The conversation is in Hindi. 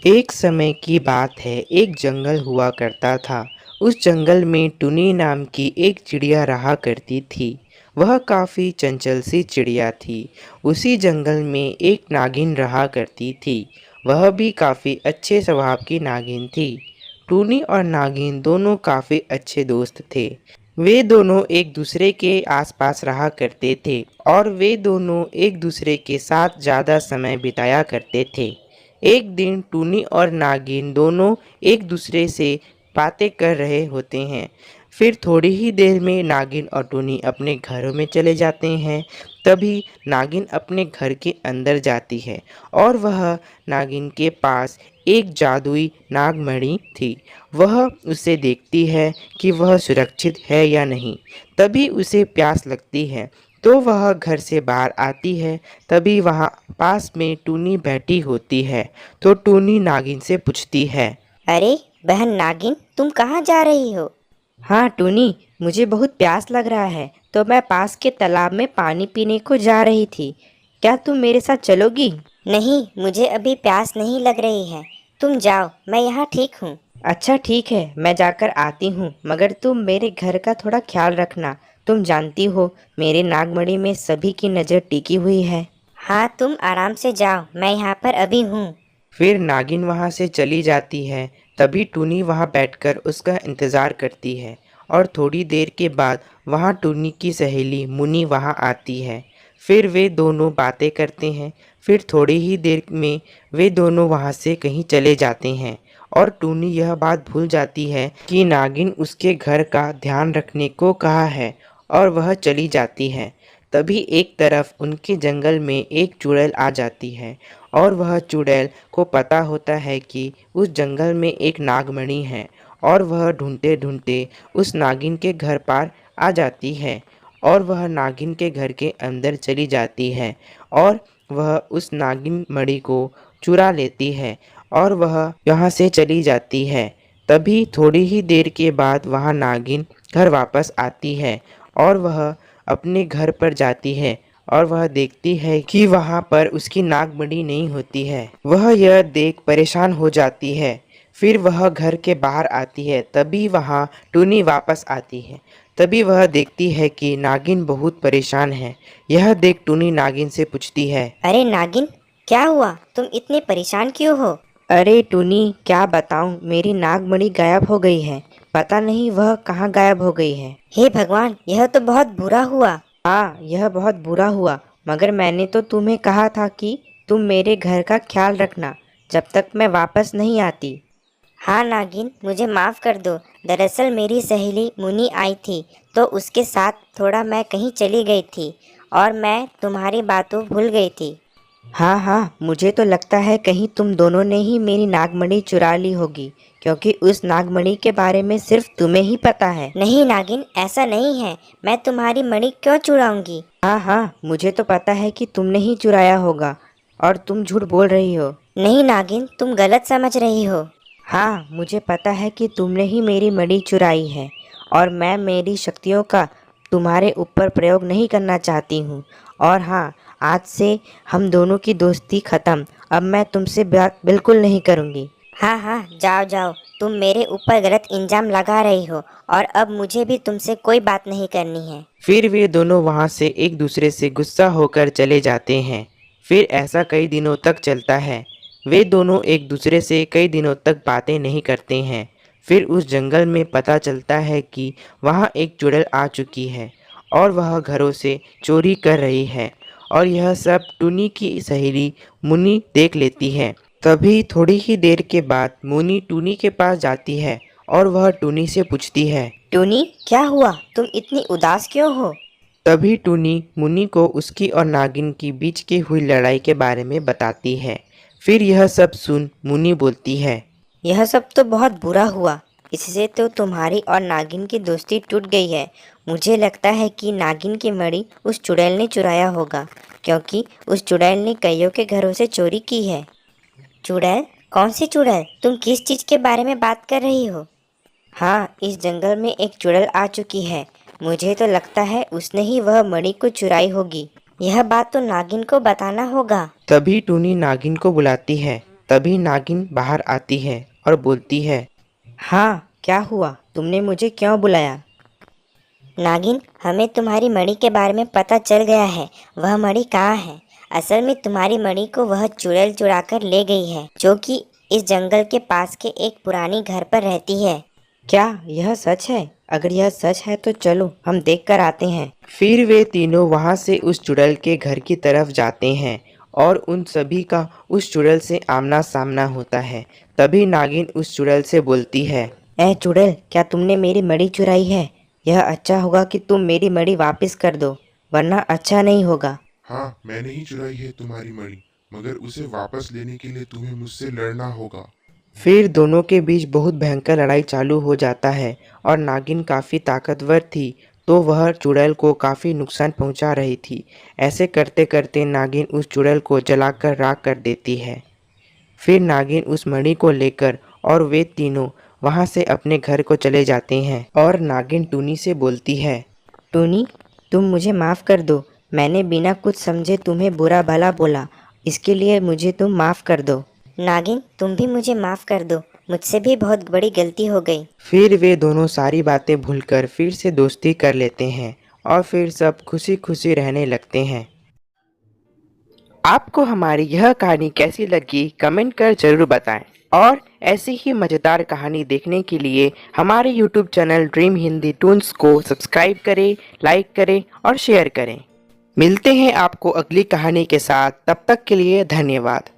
एक समय की बात है, एक जंगल हुआ करता था। उस जंगल में टुनी नाम की एक चिड़िया रहा करती थी। वह काफ़ी चंचल सी चिड़िया थी। उसी जंगल में एक नागिन रहा करती थी। वह भी काफ़ी अच्छे स्वभाव की नागिन थी। टुनी और नागिन दोनों काफ़ी अच्छे दोस्त थे। वे दोनों एक दूसरे के आसपास रहा करते थे और वे दोनों एक दूसरे के साथ ज़्यादा समय बिताया करते थे। एक दिन टूनी और नागिन दोनों एक दूसरे से बातें कर रहे होते हैं। फिर थोड़ी ही देर में नागिन और टूनी अपने घरों में चले जाते हैं। तभी नागिन अपने घर के अंदर जाती है और वह नागिन के पास एक जादुई नागमणि थी। वह उसे देखती है कि वह सुरक्षित है या नहीं। तभी उसे प्यास लगती है तो वह घर से बाहर आती है। तभी वहाँ पास में टूनी बैठी होती है तो टूनी नागिन से पूछती है। अरे बहन नागिन, तुम कहाँ जा रही हो? हाँ टूनी, मुझे बहुत प्यास लग रहा है तो मैं पास के तालाब में पानी पीने को जा रही थी। क्या तुम मेरे साथ चलोगी? नहीं, मुझे अभी प्यास नहीं लग रही है। तुम जाओ, मैं यहाँ ठीक हूँ। अच्छा ठीक है, मैं जाकर आती हूँ, मगर तुम मेरे घर का थोड़ा ख्याल रखना। तुम जानती हो मेरे नागमणि में सभी की नज़र टिकी हुई है। हाँ, तुम आराम से जाओ, मैं यहाँ पर अभी हूँ। फिर नागिन वहाँ से चली जाती है। तभी टूनी वहाँ बैठकर उसका इंतज़ार करती है और थोड़ी देर के बाद वहाँ टूनी की सहेली मुनी वहाँ आती है। फिर वे दोनों बातें करते हैं। फिर थोड़ी ही देर में वे दोनों वहाँ से कहीं चले जाते हैं और टूनी यह बात भूल जाती है कि नागिन उसके घर का ध्यान रखने को कहा है और वह चली जाती है। तभी एक तरफ उनके जंगल में एक चुड़ैल आ जाती है और वह चुड़ैल को पता होता है कि उस जंगल में एक नागमणि है और वह ढूंढते ढूंढते उस नागिन के घर पार आ जाती है और वह नागिन के घर के अंदर चली जाती है और वह उस नागिन मणि को चुरा लेती है और वह यहाँ से चली जाती है। तभी थोड़ी ही देर के बाद वह नागिन घर वापस आती है और वह अपने घर पर जाती है और वह देखती है कि वहाँ पर उसकी नागमणि नहीं होती है। वह यह देख परेशान हो जाती है। फिर वह घर के बाहर आती है। तभी वहाँ टूनी वापस आती है। तभी वह देखती है कि नागिन बहुत परेशान है। यह देख टूनी नागिन से पूछती है। अरे नागिन, क्या हुआ? तुम इतने परेशान क्यों हो? अरे टूनी, क्या बताऊँ, मेरी नागमणि गायब हो गई है। पता नहीं वह कहाँ गायब हो गई है। हे भगवान, यह तो बहुत बुरा हुआ। हाँ, यह बहुत बुरा हुआ, मगर मैंने तो तुम्हें कहा था कि तुम मेरे घर का ख्याल रखना जब तक मैं वापस नहीं आती। हाँ नागिन, मुझे माफ़ कर दो। दरअसल मेरी सहेली मुनी आई थी, तो उसके साथ थोड़ा मैं कहीं चली गई थी और मैं तुम्हारी बातों भूल गई थी। हाँ हाँ, मुझे तो लगता है कहीं तुम दोनों ने ही मेरी नागमणि चुरा ली होगी, क्योंकि उस नागमणि के बारे में सिर्फ तुम्हें ही पता है। नहीं नागिन, ऐसा नहीं है। मैं तुम्हारी मणि क्यों चुराऊंगी? हाँ हाँ, मुझे तो पता है कि तुमने ही चुराया होगा और तुम झूठ बोल रही हो। नहीं नागिन, तुम गलत समझ रही हो। हाँ, मुझे पता है कि तुमने ही मेरी मणि चुराई है और मैं मेरी शक्तियों का तुम्हारे ऊपर प्रयोग नहीं करना चाहती हूँ। और हाँ, आज से हम दोनों की दोस्ती ख़त्म। अब मैं तुमसे बात बिल्कुल नहीं करूँगी। हाँ हाँ, जाओ जाओ। तुम मेरे ऊपर गलत इल्जाम लगा रही हो और अब मुझे भी तुमसे कोई बात नहीं करनी है। फिर वे दोनों वहाँ से एक दूसरे से गुस्सा होकर चले जाते हैं। फिर ऐसा कई दिनों तक चलता है। वे दोनों एक दूसरे से कई दिनों तक बातें नहीं करते हैं। फिर उस जंगल में पता चलता है कि वहाँ एक चुड़ैल आ चुकी है और वह घरों से चोरी कर रही है और यह सब टुनी की सहेली मुनी देख लेती है। तभी थोड़ी ही देर के बाद मुनी टुनी के पास जाती है और वह टुनी से पूछती है। टूनी, क्या हुआ? तुम इतनी उदास क्यों हो? तभी टूनी मुन्नी को उसकी और नागिन की बीच की हुई लड़ाई के बारे में बताती है। फिर यह सब सुन मुन्नी बोलती है। यह सब तो बहुत बुरा हुआ। इससे तो तुम्हारी और नागिन की दोस्ती टूट गई है। मुझे लगता है कि नागिन की मणि उस चुड़ैल ने चुराया होगा, क्योंकि उस चुड़ैल ने कईयों के घरों से चोरी की है। चुड़ैल? कौन सी चुड़ैल? तुम किस चीज़ के बारे में बात कर रही हो? हाँ, इस जंगल में एक चुड़ैल आ चुकी है। मुझे तो लगता है उसने ही वह मणि को चुराई होगी। यह बात तो नागिन को बताना होगा। तभी टूनी नागिन को बुलाती है। तभी नागिन बाहर आती है और बोलती है। हाँ, क्या हुआ? तुमने मुझे क्यों बुलाया? नागिन, हमें तुम्हारी मणि के बारे में पता चल गया है। वह मणि कहाँ है? असल में तुम्हारी मणि को वह चुड़ैल चुरा कर ले गई है, जो कि इस जंगल के पास के एक पुरानी घर पर रहती है। क्या यह सच है? अगर यह सच है तो चलो हम देख कर आते हैं। फिर वे तीनों वहां से उस चुड़ैल के घर की तरफ जाते हैं और उन सभी का उस चुड़ैल से आमना सामना होता है। तभी नागिन उस चुड़ैल से बोलती है। ए चुड़ैल, क्या तुमने मेरी मणि चुराई है? यह अच्छा होगा कि तुम मेरी मणि वापस कर दो, वरना अच्छा नहीं होगा। हाँ, मैंने ही चुराई है तुम्हारी मणि, मगर उसे वापस लेने के लिए तुम्हें मुझसे लड़ना होगा। फिर दोनों के बीच बहुत भयंकर लड़ाई चालू हो जाता है और नागिन काफ़ी ताकतवर थी, तो वह चुड़ैल को काफ़ी नुकसान पहुंचा रही थी। ऐसे करते करते नागिन उस चुड़ैल को जलाकर राख कर देती है। फिर नागिन उस मणि को लेकर और वे तीनों वहां से अपने घर को चले जाते हैं और नागिन टूनी से बोलती है। टूनी, तुम मुझे माफ़ कर दो। मैंने बिना कुछ समझे तुम्हें बुरा भला बोला, इसके लिए मुझे तुम माफ़ कर दो। नागिन, तुम भी मुझे माफ़ कर दो। मुझसे भी बहुत बड़ी गलती हो गई। फिर वे दोनों सारी बातें भूलकर फिर से दोस्ती कर लेते हैं और फिर सब खुशी खुशी रहने लगते हैं। आपको हमारी यह कहानी कैसी लगी कमेंट कर जरूर बताएं और ऐसी ही मज़ेदार कहानी देखने के लिए हमारे YouTube channel dream Hindi Toons को सब्सक्राइब करें, लाइक करें और शेयर करें। मिलते हैं आपको अगली कहानी के साथ, तब तक के लिए धन्यवाद।